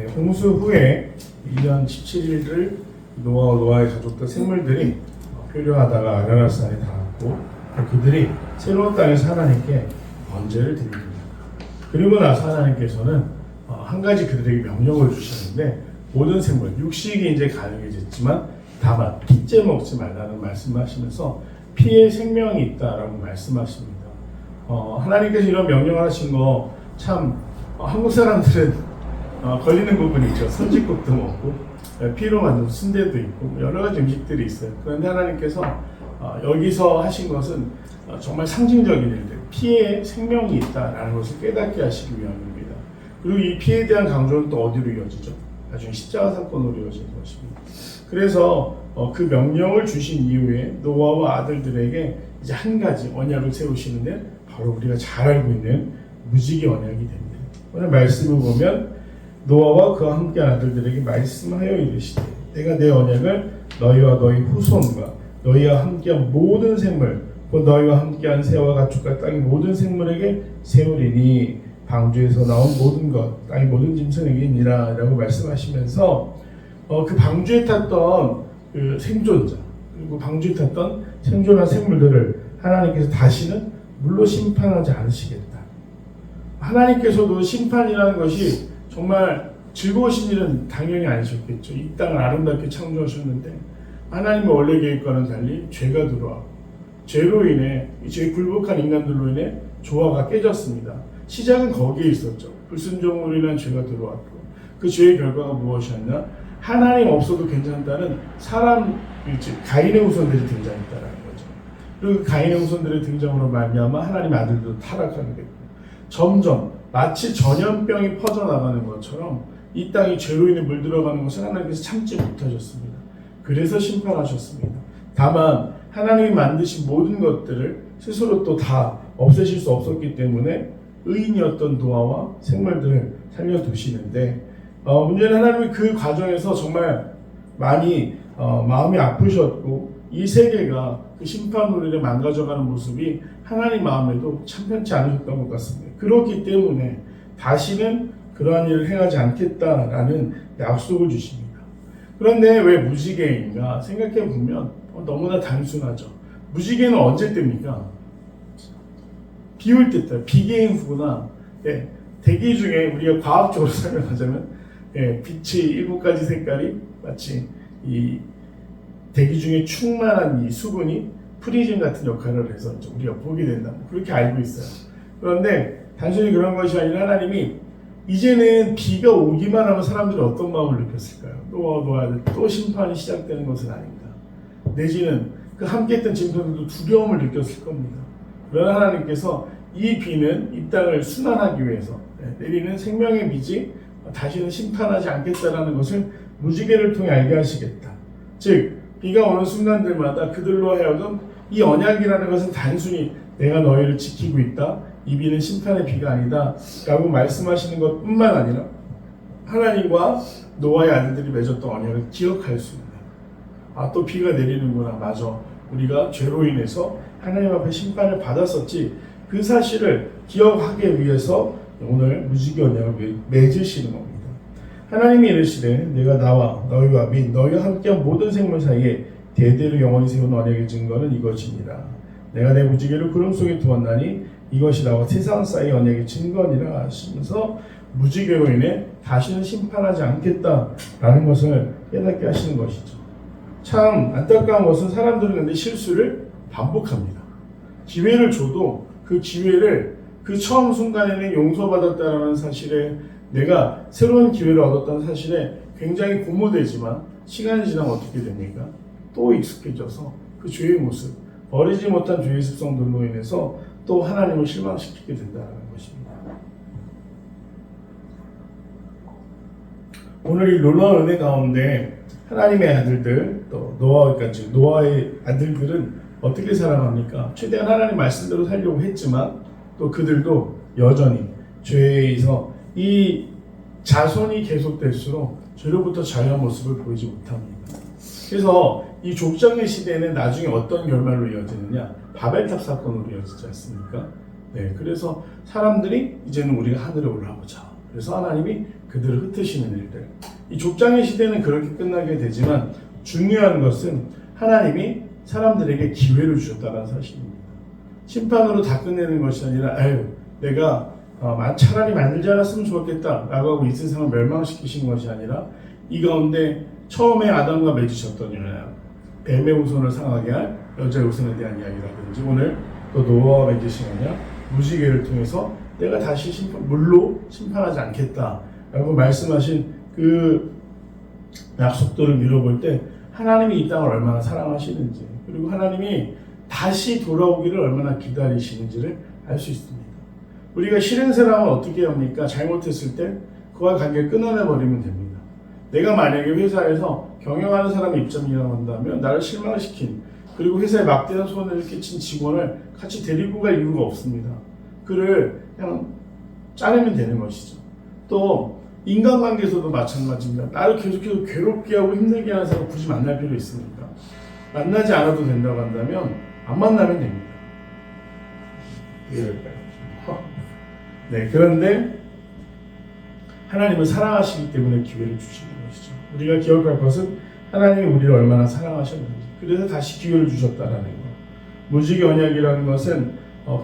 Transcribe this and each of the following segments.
네, 홍수 후에 1년 17일을 노아의 가족들 생물들이 표류하다가 아라랏산에 닿았고 그들이 새로운 땅에서 하나님께 번제를 드립니다. 그리고 나서 하나님께서는 한 가지 그들에게 명령을 주셨는데 모든 생물, 육식이 이제 가능해졌지만 다만 피째 먹지 말라는 말씀하시면서 피에 생명이 있다라고 말씀하십니다. 하나님께서 이런 명령을 하신 거 참 한국 사람들은 걸리는 부분이 있죠. 선지국도 먹고 피로 만든 순대도 있고 여러 가지 음식들이 있어요. 그런데 하나님께서 여기서 하신 것은 정말 상징적인 일들, 피에 생명이 있다라는 것을 깨닫게 하시기 위함입니다. 그리고 이 피에 대한 강조는 또 어디로 이어지죠? 나중에 십자가 사건으로 이어지는 것입니다. 그래서 그 명령을 주신 이후에 노아와 아들들에게 이제 한 가지 언약을 세우시는데 바로 우리가 잘 알고 있는 무지개 언약이 됩니다. 오늘 말씀을 보면 노아와 그와 함께한 아들들에게 말씀하여 이르시되 내가 내 언약을 너희와 너희 후손과 너희와 함께한 모든 생물 곧 너희와 함께한 새와 가축과 땅의 모든 생물에게 세우리니 방주에서 나온 모든 것 땅의 모든 짐승에게니라 라고 말씀하시면서 그 방주에 탔던 그 생존자 그리고 방주에 탔던 생존한 생물들을 하나님께서 다시는 물로 심판하지 않으시겠다. 하나님께서도 심판이라는 것이 정말 즐거우신 일은 당연히 아니셨겠죠. 이 땅을 아름답게 창조하셨는데 하나님의 원래 계획과는 달리 죄가 들어왔고 죄로 인해 죄 굴복한 인간들로 인해 조화가 깨졌습니다. 시작은 거기에 있었죠. 불순종으로 인한 죄가 들어왔고 그 죄의 결과가 무엇이었냐? 하나님 없어도 괜찮다는 사람 가인의 후손들이 등장했다라는 거죠. 그리고 그 가인의 후손들의 등장으로 말미암아 하나님의 아들도 타락하게 됐고 점점 마치 전염병이 퍼져나가는 것처럼 이 땅이 죄로 인해 물들어가는 것을 하나님께서 참지 못하셨습니다. 그래서 심판하셨습니다. 다만 하나님이 만드신 모든 것들을 스스로 또 다 없애실 수 없었기 때문에 의인이었던 노아와 생물들을 살려두시는데 문제는 하나님이 그 과정에서 정말 많이 마음이 아프셨고 이 세계가 그 심판으로 인해 망가져가는 모습이 하나님 마음에도 참 편치 않으셨던 것 같습니다. 그렇기 때문에 다시는 그러한 일을 행하지 않겠다라는 약속을 주십니다. 그런데 왜 무지개인가 생각해 보면 너무나 단순하죠. 무지개는 언제 뜹니까? 비 올 때 떠요. 비개인 후구나. 대기 중에 우리가 과학적으로 설명하자면 빛의 7가지 색깔이 마치 이 대기 중에 충만한 이 수분이 프리즘 같은 역할을 해서 우리가 보게 된다. 그렇게 알고 있어요. 그런데 단순히 그런 것이 아니라 하나님이 이제는 비가 오기만 하면 사람들이 어떤 마음을 느꼈을까요? 또 심판이 시작되는 것은 아닌가. 내지는 그 함께했던 짐승들도 두려움을 느꼈을 겁니다. 그러나 하나님께서 이 비는 이 땅을 순환하기 위해서 내리는 생명의 비지 다시는 심판하지 않겠다라는 것을 무지개를 통해 알게 하시겠다. 즉 비가 오는 순간들마다 그들로 하여금 이 언약이라는 것은 단순히 내가 너희를 지키고 있다. 이 비는 심판의 비가 아니다. 라고 말씀하시는 것뿐만 아니라 하나님과 노아의 아들들이 맺었던 언약을 기억할 수 있는 또 비가 내리는구나. 맞아. 우리가 죄로 인해서 하나님 앞에 심판을 받았었지. 그 사실을 기억하기 위해서 오늘 무지개 언약을 맺으시는 겁니다. 하나님이 이르시되 내가 나와 너희와 및 너희와 함께한 모든 생물 사이에 대대로 영원히 세운 언약의 증거는 이것이니라. 내가 내 무지개를 구름 속에 두었나니 이것이 나와 세상 사이의 언약의 증거니라 하시면서 무지개로 인해 다시는 심판하지 않겠다라는 것을 깨닫게 하시는 것이죠. 참 안타까운 것은 사람들은 근데 실수를 반복합니다. 기회를 줘도 그 기회를 그 처음 순간에는 용서받았다라는 사실에 내가 새로운 기회를 얻었다는 사실에 굉장히 고무되지만 시간이 지나면 어떻게 됩니까? 또 익숙해져서 그 죄의 모습, 버리지 못한 죄의 습성들로 인해서 또 하나님을 실망시키게 된다는 것입니다. 오늘 이 놀라운 은혜 가운데 하나님의 아들들, 또 노아의 아들들은 어떻게 살아갑니까? 최대한 하나님 말씀대로 살려고 했지만 또 그들도 여전히 죄에 의해서 이 자손이 계속될수록 죄로부터 자유한 모습을 보이지 못합니다. 그래서 이 족장의 시대는 나중에 어떤 결말로 이어지느냐? 바벨탑 사건으로 이어지지 않습니까? 그래서 사람들이 이제는 우리가 하늘에 올라가보자. 그래서 하나님이 그들을 흩으시는 일들. 이 족장의 시대는 그렇게 끝나게 되지만 중요한 것은 하나님이 사람들에게 기회를 주셨다는 사실입니다. 심판으로 다 끝내는 것이 아니라 내가 차라리 만들지 않았으면 좋았겠다 라고 하고 이 세상을 멸망시키신 것이 아니라 이 가운데 처음에 아담과 맺으셨던 뱀의 후손을 상하게 할 여자의 후손에 대한 이야기라든지 오늘 또 노아와 맺으신 무지개를 통해서 내가 다시 물로 심판하지 않겠다 라고 말씀하신 그 약속들을 미뤄볼 때 하나님이 이 땅을 얼마나 사랑하시는지 그리고 하나님이 다시 돌아오기를 얼마나 기다리시는지를 알 수 있습니다. 우리가 싫은 사람은 어떻게 합니까? 잘못했을 때 그와 관계를 끊어내버리면 됩니다. 내가 만약에 회사에서 경영하는 사람의 입장이라고 한다면 나를 실망시킨 그리고 회사에 막대한 손해를 끼친 직원을 같이 데리고 갈 이유가 없습니다. 그를 그냥 짜내면 되는 것이죠. 또 인간관계에서도 마찬가지입니다. 나를 계속해서 괴롭게 하고 힘들게 하는 사람 굳이 만날 필요 있습니까? 만나지 않아도 된다고 한다면 안 만나면 됩니다. 이해될까요? 네, 그런데 하나님은 사랑하시기 때문에 기회를 주시는 것이죠. 우리가 기억할 것은 하나님이 우리를 얼마나 사랑하셨는지 그래서 다시 기회를 주셨다라는 것. 무지개 언약이라는 것은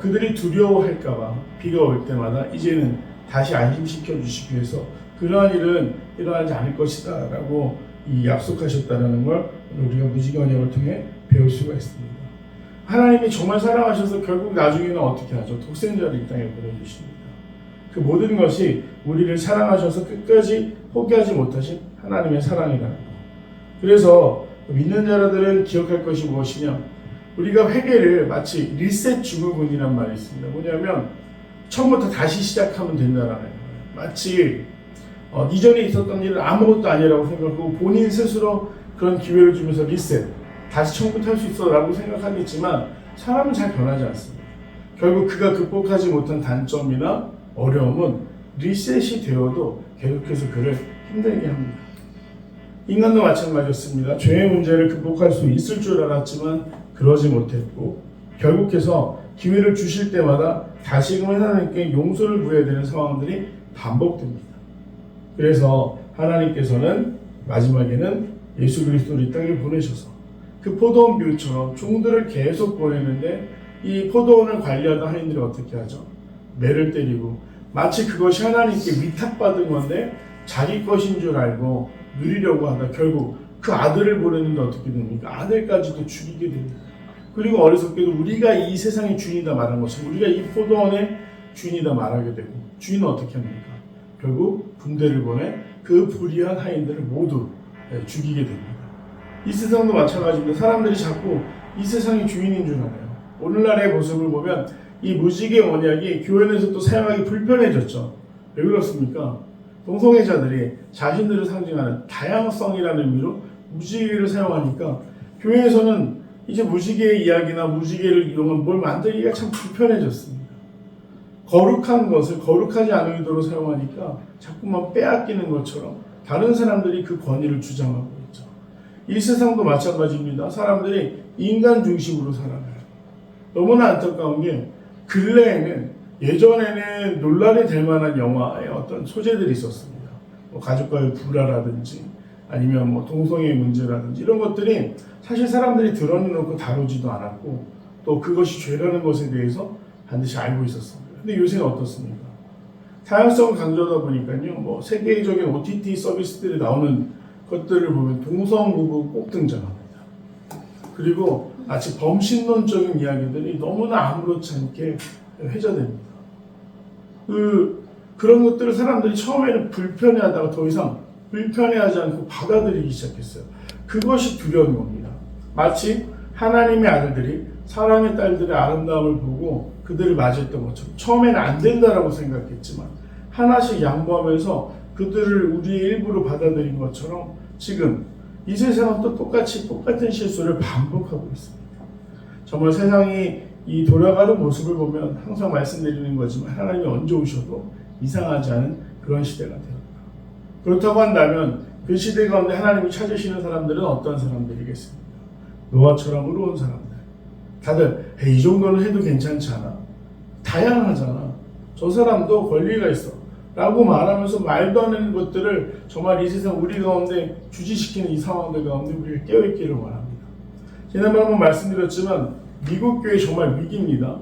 그들이 두려워할까봐 비가 올 때마다 이제는 다시 안심시켜 주시기 위해서 그러한 일은 일어나지 않을 것이다 라고 약속하셨다는 걸 우리가 무지개 언약을 통해 배울 수가 있습니다. 하나님이 정말 사랑하셔서 결국 나중에는 어떻게 하죠? 독생자를 이 땅에 보내주십니다. 그 모든 것이 우리를 사랑하셔서 끝까지 포기하지 못하신 하나님의 사랑이라는 것. 그래서 믿는 자들은 기억할 것이 무엇이냐? 우리가 회개를 마치 리셋 증후군이란 말이 있습니다. 뭐냐면 처음부터 다시 시작하면 된다라는 거예요. 마치 이전에 있었던 일은 아무것도 아니라고 생각하고 본인 스스로 그런 기회를 주면서 리셋, 다시 처음부터 할 수 있어 라고 생각하겠지만 사람은 잘 변하지 않습니다. 결국 그가 극복하지 못한 단점이나 어려움은 리셋이 되어도 계속해서 그를 힘들게 합니다. 인간도 마찬가지였습니다. 죄의 문제를 극복할 수 있을 줄 알았지만 그러지 못했고 결국해서 기회를 주실 때마다 다시금 하나님께 용서를 구해야 되는 상황들이 반복됩니다. 그래서 하나님께서는 마지막에는 예수 그리스도를 이 땅에 보내셔서 그 포도원 비유처럼 종들을 계속 보내는데 이 포도원을 관리하던 하인들이 어떻게 하죠? 매를 때리고 마치 그것이 하나님께 위탁받은 건데 자기 것인 줄 알고 누리려고 하다 결국 그 아들을 보내는데 어떻게 됩니까? 아들까지도 죽이게 됩니다. 그리고 어리석게도 우리가 이 세상의 주인이다 말한 것처럼 우리가 이 포도원의 주인이다 말하게 되고 주인은 어떻게 합니까? 결국 군대를 보내 그 불의한 하인들을 모두 죽이게 됩니다. 이 세상도 마찬가지입니다. 사람들이 자꾸 이 세상의 주인인 줄 알아요. 오늘날의 모습을 보면 이 무지개 언약이 교회 내에서 또 사용하기 불편해졌죠. 왜 그렇습니까? 동성애자들이 자신들을 상징하는 다양성이라는 의미로 무지개를 사용하니까 교회에서는 이제 무지개의 이야기나 무지개를 이용한 뭘 만들기가 참 불편해졌습니다. 거룩한 것을 거룩하지 않은 의도로 사용하니까 자꾸만 빼앗기는 것처럼 다른 사람들이 그 권위를 주장하고 있죠. 이 세상도 마찬가지입니다. 사람들이 인간 중심으로 살아가요. 너무나 안타까운 게 근래에는 예전에는 논란이 될 만한 영화의 어떤 소재들이 있었습니다. 뭐 가족과의 불화라든지 아니면 뭐 동성애 문제라든지 이런 것들이 사실 사람들이 드러내놓고 다루지도 않았고 또 그것이 죄라는 것에 대해서 반드시 알고 있었습니다. 근데 요새는 어떻습니까? 다양성을 강조하다 보니까요, 뭐 세계적인 OTT 서비스들이 나오는 것들을 보면 동성 부부 꼭 등장합니다. 그리고 마치 범신론적인 이야기들이 너무나 아무렇지 않게 회자됩니다. 그런 것들을 사람들이 처음에는 불편해하다가 더 이상 불편해하지 않고 받아들이기 시작했어요. 그것이 두려운 겁니다. 마치 하나님의 아들들이 사람의 딸들의 아름다움을 보고 그들을 맞이했던 것처럼 처음에는 안 된다라고 생각했지만 하나씩 양보하면서 그들을 우리의 일부로 받아들인 것처럼 지금 이 세상은 또 똑같은 실수를 반복하고 있습니다. 정말 세상이 이 돌아가는 모습을 보면 항상 말씀드리는 거지만 하나님이 언제 오셔도 이상하지 않은 그런 시대가 되었다. 그렇다고 한다면 그 시대 가운데 하나님이 찾으시는 사람들은 어떤 사람들이겠습니까? 노아처럼 의로운 사람들. 다들 이 정도는 해도 괜찮지 않아? 다양하잖아. 저 사람도 권리가 있어. 라고 말하면서 말도 안 되는 것들을 정말 이 세상 우리 가운데 주지시키는 이 상황들 가운데 우리가 깨어있기를 원합니다. 지난번에 한번 말씀드렸지만 미국 교회 정말 위기입니다.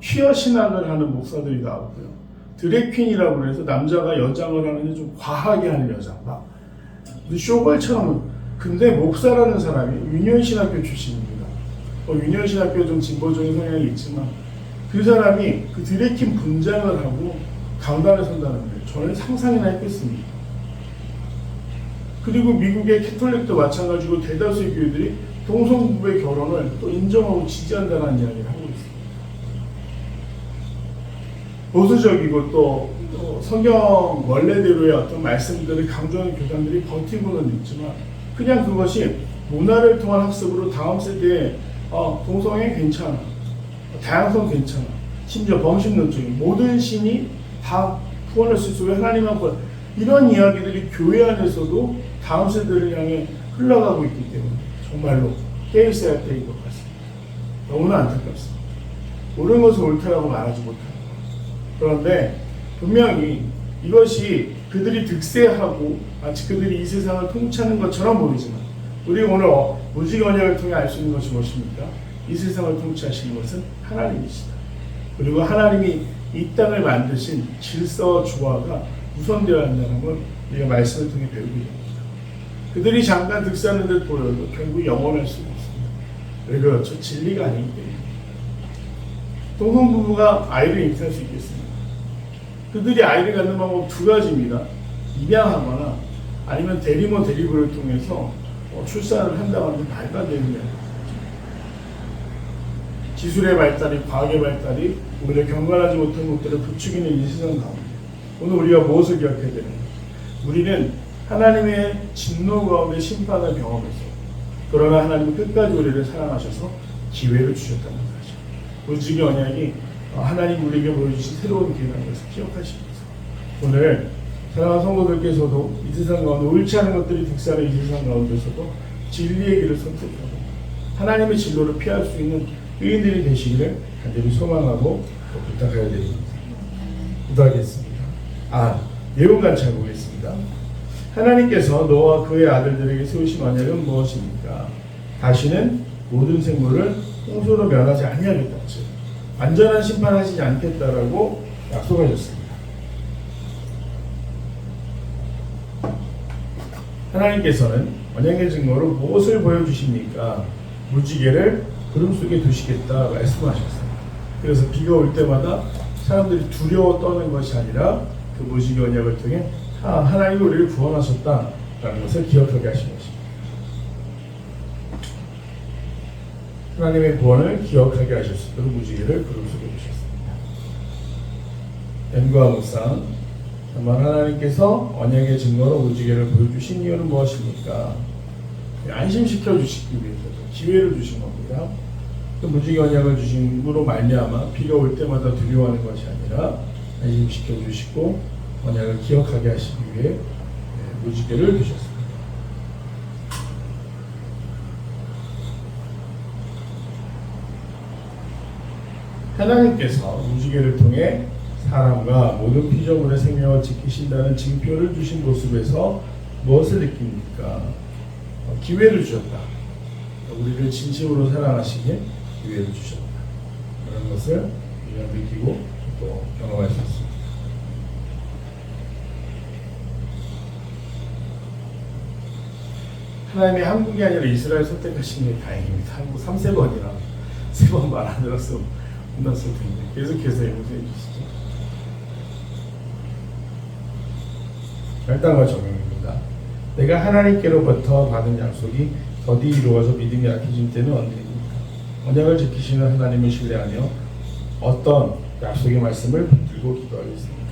퀴어 신학을 하는 목사들이 나오고요. 드래퀸이라고 해서 남자가 여장을 하는데 좀 과하게 하는 여장, 막 쇼걸처럼. 근데 목사라는 사람이 유니온신학교 출신입니다. 유니온신학교 좀 진보적인 성향이 있지만 그 사람이 그 드래퀸 분장을 하고 강단에 선다는 거예요. 저는 상상이나 했겠습니다. 그리고 미국의 캐톨릭도 마찬가지고 대다수의 교회들이 동성부부의 결혼을 또 인정하고 지지한다는 이야기를 하고 있습니다. 보수적이고 또 성경 원래대로의 어떤 말씀들을 강조하는 교단들이 버티고는 있지만 그냥 그것이 문화를 통한 학습으로 다음 세대에 동성애 괜찮아, 다양성 괜찮아, 심지어 범신론적인 모든 신이 다 구원할 수 있어, 왜 하나님만 구원, 이런 이야기들이 교회 안에서도 다음 세대를 향해 흘러가고 있기 때문에 정말로 깨어있어야 할 때인 것 같습니다. 너무나 안타깝습니다. 옳은 것을 옳다라고 말하지 못합니다. 그런데 분명히 이것이 그들이 득세하고 마치 그들이 이 세상을 통치하는 것처럼 보이지만 우리 오늘 무지개 언약을 통해 알 수 있는 것이 무엇입니까? 이 세상을 통치하시는 것은 하나님이시다. 그리고 하나님이 이 땅을 만드신 질서와 조화가 우선되어야 한다는 걸 우리가 말씀을 통해 배우게 됩니다. 그들이 잠깐 득세하는 듯 보여도 결국 영원할 수가 없습니다. 왜 그렇죠? 진리가 아니기 때문에. 동성부부가 아이를 잉태할 수 있겠습니다. 그들이 아이를 갖는 방법 두 가지입니다. 입양하거나 아니면 대리모 대리부를 통해서 출산을 한다고 하는데 말도 안 되는 거예요. 기술의 발달이, 과학의 발달이 오히려 경건하지 못한 것들을 부추기는 이 세상 가운데 오늘 우리가 무엇을 기억해야 되는가? 우리는 하나님의 진노 가운데 심판을 경험해서 그러나 하나님은 끝까지 우리를 사랑하셔서 기회를 주셨다는 거죠. 무지개 언약이 하나님 우리에게 보여주신 새로운 기회라는 것을 기억하시면서 오늘 사랑하는 성도들께서도 이 세상 가운데 옳지 않은 것들이 득세하는 이 세상 가운데서도 진리의 길을 선택하고 하나님의 진로를 피할 수 있는 의인들이 되시기를 간절히 소망하고 부탁해야 됩니다. 기도하겠습니다. 내용 관찰 보겠습니다. 하나님께서 노아와 그의 아들들에게 세우신 언약은 무엇입니까? 다시는 모든 생물을 홍수로 면하지 아니하겠다. 완전한 심판하시지 않겠다라고 약속하셨습니다. 하나님께서는 언약의 증거로 무엇을 보여주십니까? 무지개를 구름 속에 두시겠다 말씀하셨습니다. 그래서 비가 올 때마다 사람들이 두려워 떠는 것이 아니라 그 무지개 언약을 통해 하나님이 우리를 구원하셨다라는 것을 기억하게 하신 것입니다. 하나님의 구원을 기억하게 하셨으므로 무지개를 구름 속에 두셨습니다. 연구와 묵상. 정말 하나님께서 언약의 증거로 무지개를 보여주신 이유는 무엇입니까? 안심시켜 주시기 위해서 기회를 주신 겁니다. 그 무지개 언약을 주심으로 말미암아 비가 올 때마다 두려워하는 것이 아니라 안심시켜 주시고 언약을 기억하게 하시기 위해 무지개를 두셨습니다. 하나님께서 무지개를 통해 사람과 모든 피조물의 생명을 지키신다는 징표를 주신 모습에서 무엇을 느낍니까? 기회를 주셨다. 우리를 진심으로 사랑하시기에 기회를 주셨다. 그런 것을 우리가 느끼고 또 경험할 수 있습니다. 하나님이 한국이 아니라 이스라엘 선택하신 게 다행입니다. 한국 3세번이나 3번 말 안 들었으면 혼났을 텐데 계속해서 용서해 주시죠. 8단과 적용입니다. 내가 하나님께로부터 받은 약속이 더디 이루어져 믿음이 약해진 때는 언제입니까? 언약을 지키시는 하나님을 신뢰하며 어떤 약속의 말씀을 붙들고 기도하겠습니까?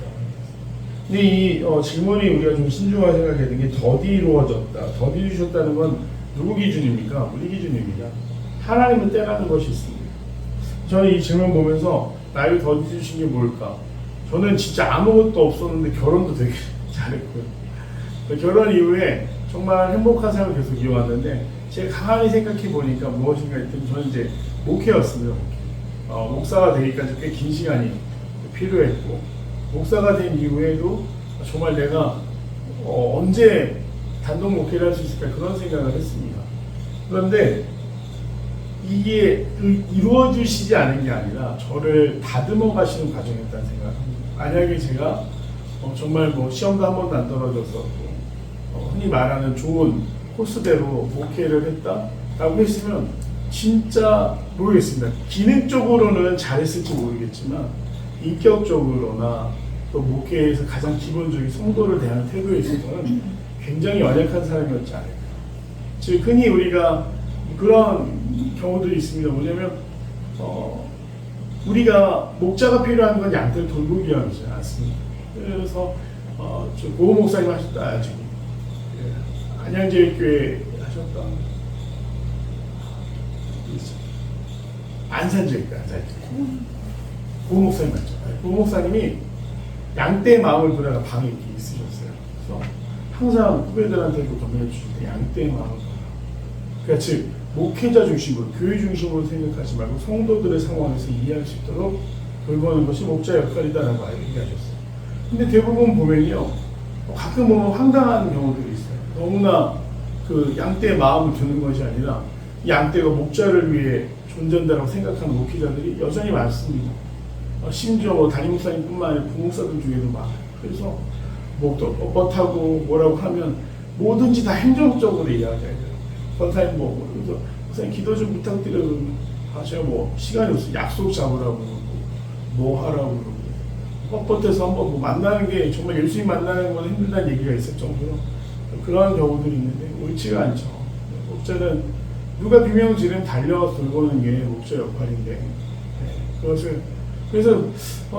근데 이 질문이 우리가 좀 신중하게 생각해야 되는 게 더디 이루어졌다. 더디 주셨다는 건 누구 기준입니까? 우리 기준입니다. 하나님은 때라는 것이 있습니다. 저는 이 질문 보면서 나를 더디 주신 게 뭘까? 저는 진짜 아무것도 없었는데 결혼도 되게 잘했고요. 결혼 이후에 정말 행복한 삶을 계속 이어왔는데 제가 가만히 생각해 보니까 무엇인가 했더니 저는 이제 목회였습니다. 목사가 되기까지 꽤 긴 시간이 필요했고 목사가 된 이후에도 정말 내가 언제 단독 목회를 할 수 있을까 그런 생각을 했습니다. 그런데 이게 이루어지시지 않은 게 아니라 저를 다듬어 가시는 과정이었다는 생각합니다. 만약에 제가 정말 뭐 시험도 한 번도 안 떨어졌었고 흔히 말하는 좋은 코스대로 목회를 했다라고 했으면 진짜 모르겠습니다. 기능적으로는 잘했을지 모르겠지만 인격적으로나 또 목회에서 가장 기본적인 성도를 대하는 태도에 있어서는 굉장히 연약한 사람이었지 않을까. 즉 흔히 우리가 그런 경우들이 있습니다. 뭐냐면 우리가 목자가 필요한 건 양떼를 돌보기 위함이지 않습니다. 그래서 저 고호 목사님 하셨다 지금 안양제일교회 하셨다 안산제일교회 고호 목사님 맞죠? 고호 목사님이 양떼의 마음을 보다가 방에 이렇게 있으셨어요. 그래서 항상 후배들한테도 권면해 주실 때 양떼의 마음을 보라. 그러니까 즉 목회자 중심으로 교회 중심으로 생각하지 말고 성도들의 상황에서 이해할 수 있도록 돌보는 것이 목자 역할이다라고 얘기하셨어요. 근데 대부분 보면요 가끔 보면 황당한 경우들이 있어요. 너무나 그 양떼의 마음을 두는 것이 아니라 양떼가 목자를 위해 존재한다고 생각하는 목회자들이 여전히 많습니다. 심지어 뭐 담임 목사님뿐만 아니라 부목사들 중에도 많아요. 그래서 목도 뻣뻣하고 뭐라고 하면 뭐든지 다 행정적으로 이야기해요. 권사님 그래서 목사님 기도 좀 부탁드려요. 제가 뭐 시간이 없어요. 약속 잡으라고 그러고 뭐 하라고 그러고 뻣뻣해서 한번 뭐 만나는 게 정말 열심히 만나는 건 힘들다는 얘기가 있을 정도로 그러한 경우들이 있는데 옳지가 않죠. 목자는 누가 비명 지르면 달려가서 돌보는 게 목자 역할인데 그것을 그래서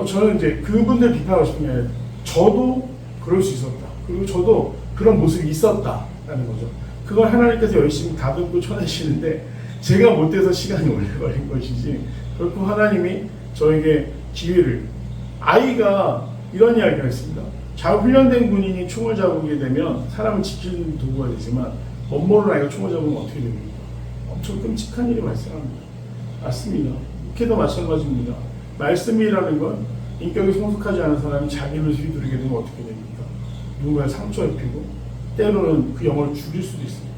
저는 이제 그분들 비판하고 싶은 게 아니라 저도 그럴 수 있었다. 그리고 저도 그런 모습이 있었다라는 거죠. 그걸 하나님께서 열심히 다듬고 쳐내시는데 제가 못돼서 시간이 오래 걸린 것이지 결국 하나님이 저에게 기회를 아이가 이런 이야기가 있습니다. 잘 훈련된 군인이 총을 잡게 되면 사람을 지키는 도구가 되지만 멋모르는 아이가 총을 잡으면 어떻게 됩니까? 엄청 끔찍한 일이 발생합니다. 맞습니다. 목회도 마찬가지입니다. 말씀이라는 건 인격이 성숙하지 않은 사람이 자기를 휘두르게 되면 어떻게 됩니까? 누군가를 상처 입히고 때로는 그 영혼을 죽일 수도 있습니다.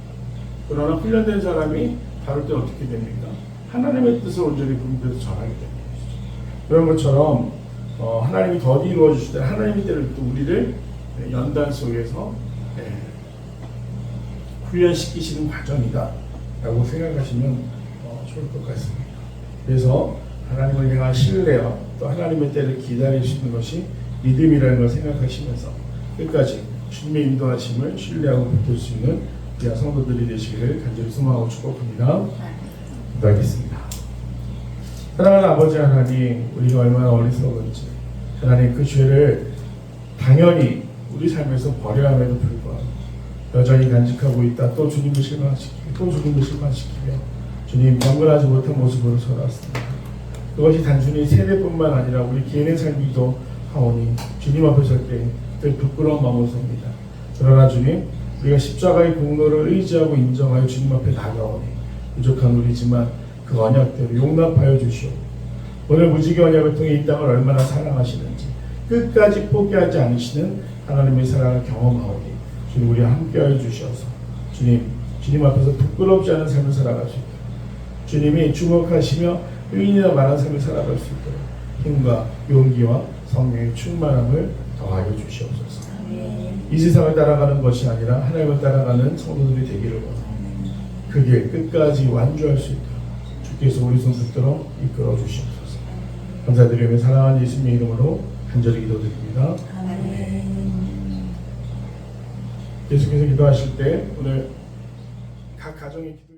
그러나 훈련된 사람이 다룰 때 어떻게 됩니까? 하나님의 뜻을 온전히 분별해서 전하게 되는 것이죠. 그런 것처럼 하나님이 더디 이루어 주실 때 하나님의 때를 또 우리를 연단 속에서 훈련시키시는 과정이다 라고 생각하시면 좋을 것 같습니다. 그래서 하나님을 향한 신뢰와 또 하나님의 때를 기다리시는 것이 믿음이라는 걸 생각하시면서 끝까지 주님의 인도하심을 신뢰하고 붙들 수 있는 귀한 성도들이 되시기를 간절히 소망하고 축복합니다. 기도하겠습니다. 사랑하는 아버지 하나님, 우리가 얼마나 어리석은지 하나님 그 죄를 당연히 우리 삶에서 버려야 함에도 불구하고 여전히 간직하고 있다. 또 주님을 실망시키고 또 주님을 실망시키며 주님 경건하지 못한 모습으로 살아왔습니다. 그것이 단순히 세대뿐만 아니라 우리 개인의 삶이기도 하오니 주님 앞에 설 때 늘 부끄러운 마음으로 섭니다. 그러나 주님 우리가 십자가의 공로를 의지하고 인정하여 주님 앞에 나가오니 부족한 우리지만 그 언약대로 용납하여 주시오. 오늘 무지개 언약을 통해 이 땅을 얼마나 사랑하시는지 끝까지 포기하지 않으시는 하나님의 사랑을 경험하오니 주님 우리와 함께하여 주시어서 주님 앞에서 부끄럽지 않은 삶을 살아갈 수 있도록 주님이 주목하시며 의인이라 말하는 삶을 살아갈 수 있도록 힘과 용기와 성령의 충만함을 더하여 주시옵소서. 이 세상을 따라가는 것이 아니라 하나님을 따라가는 성도들이 되기를 원합니다. 그 길 끝까지 완주할 수 있도록 주께서 우리 손 붙들어 이끌어 주시옵소서. 감사드리며 사랑하는 예수님의 이름으로 간절히 기도드립니다. 계속해서 기도하실 때 오늘 각 가정의 기도